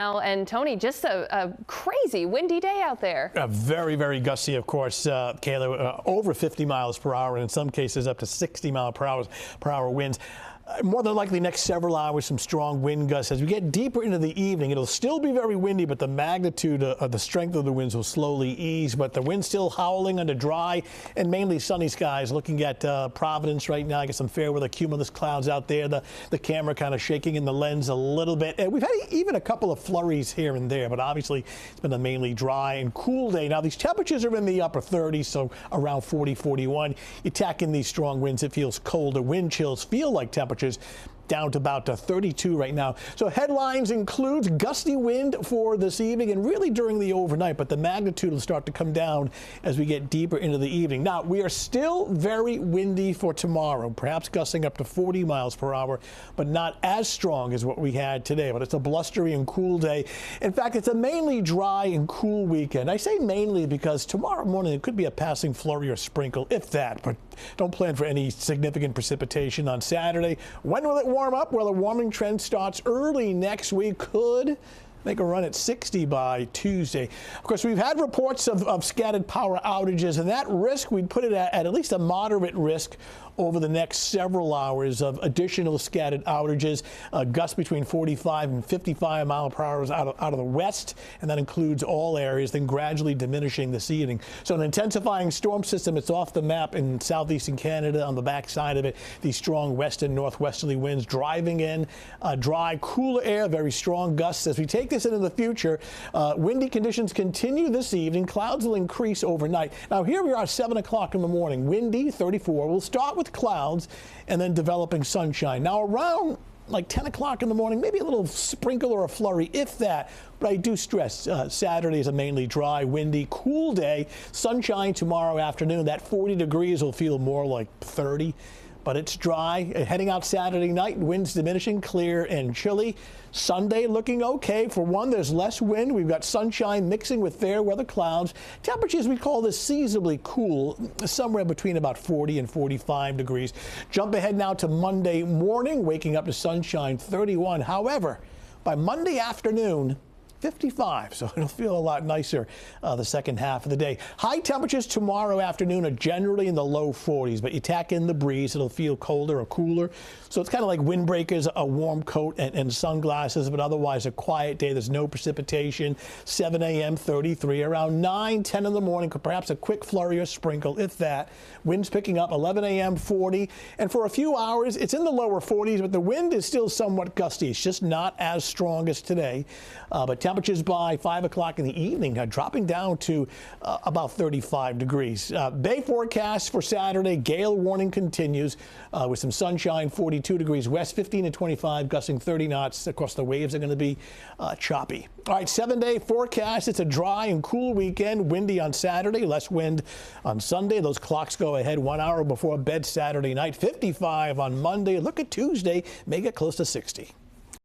And Tony, just a crazy windy day out there. Very, very gusty, of course, Kayla, over 50 miles per hour, and in some cases up to 60 mile per hour winds. More than likely next several hours, some strong wind gusts. As we get deeper into the evening, it'll still be very windy, but the magnitude of the strength of the winds will slowly ease. But the wind's still howling under dry and mainly sunny skies. Looking at Providence right now, I get some fair weather cumulus clouds out there. The camera kind of shaking in the lens a little bit. And we've had even a couple of flurries here and there, but obviously it's been a mainly dry and cool day. Now these temperatures are in the upper 30s, so around 40, 41. You tack in these strong winds, it feels colder. Wind chills feel like temperatures down to about 32 right now. So headlines includes gusty wind for this evening and really during the overnight, but the magnitude will start to come down as we get deeper into the evening. Now, we are still very windy for tomorrow, perhaps gusting up to 40 miles per hour, but not as strong as what we had today. But it's a blustery and cool day. In fact, it's a mainly dry and cool weekend. I say mainly because tomorrow morning it could be a passing flurry or sprinkle, if that, but don't plan for any significant precipitation on Saturday. When will it warm up? Well, the warming trend starts early next week. Could make a run at 60 by Tuesday. Of course, we've had reports of scattered power outages, and that risk, we'd put it at least a moderate risk over the next several hours of additional scattered outages. Gusts between 45 and 55 mile per hour out of the west, and that includes all areas, then gradually diminishing this evening. So an intensifying storm system, it's off the map in southeastern Canada on the backside of it. These strong west and northwesterly winds driving in dry, cooler air, very strong gusts. As we take this into the future, windy conditions continue this evening. Clouds will increase overnight. Now here we are 7 o'clock in the morning, windy 34. We'll start with clouds and then developing sunshine. Now around like 10 o'clock in the morning, maybe a little sprinkle or a flurry, if that. But I do stress Saturday is a mainly dry, windy, cool day. Sunshine tomorrow afternoon. That 40 degrees will feel more like 30. But it's dry. Heading out Saturday night, winds diminishing, clear and chilly. Sunday looking okay. For one, there's less wind. We've got sunshine mixing with fair weather clouds. Temperatures, we call this seasonably cool, somewhere between about 40 and 45 degrees. Jump ahead now to Monday morning, waking up to sunshine, 31. However, by Monday afternoon, 55, so it'll feel a lot nicer the second half of the day. High temperatures tomorrow afternoon are generally in the low 40s, but you tack in the breeze, it'll feel colder or cooler. So it's kind of like windbreakers, a warm coat and sunglasses, but otherwise a quiet day. There's no precipitation. 7 a.m. 33, around 9, 10 in the morning, perhaps a quick flurry or sprinkle, if that. Winds picking up 11 a.m. 40, and for a few hours it's in the lower 40s, but the wind is still somewhat gusty. It's just not as strong as today, but temperatures by 5 o'clock in the evening are dropping down to about 35 degrees. Bay forecast for Saturday, gale warning continues with some sunshine, 42 degrees west, 15 to 25, gusting 30 knots. Of course, the waves are going to be choppy. All right, 7-day forecast. It's a dry and cool weekend, windy on Saturday, less wind on Sunday. Those clocks go ahead 1 hour before bed Saturday night, 55 on Monday. Look at Tuesday, may get close to 60.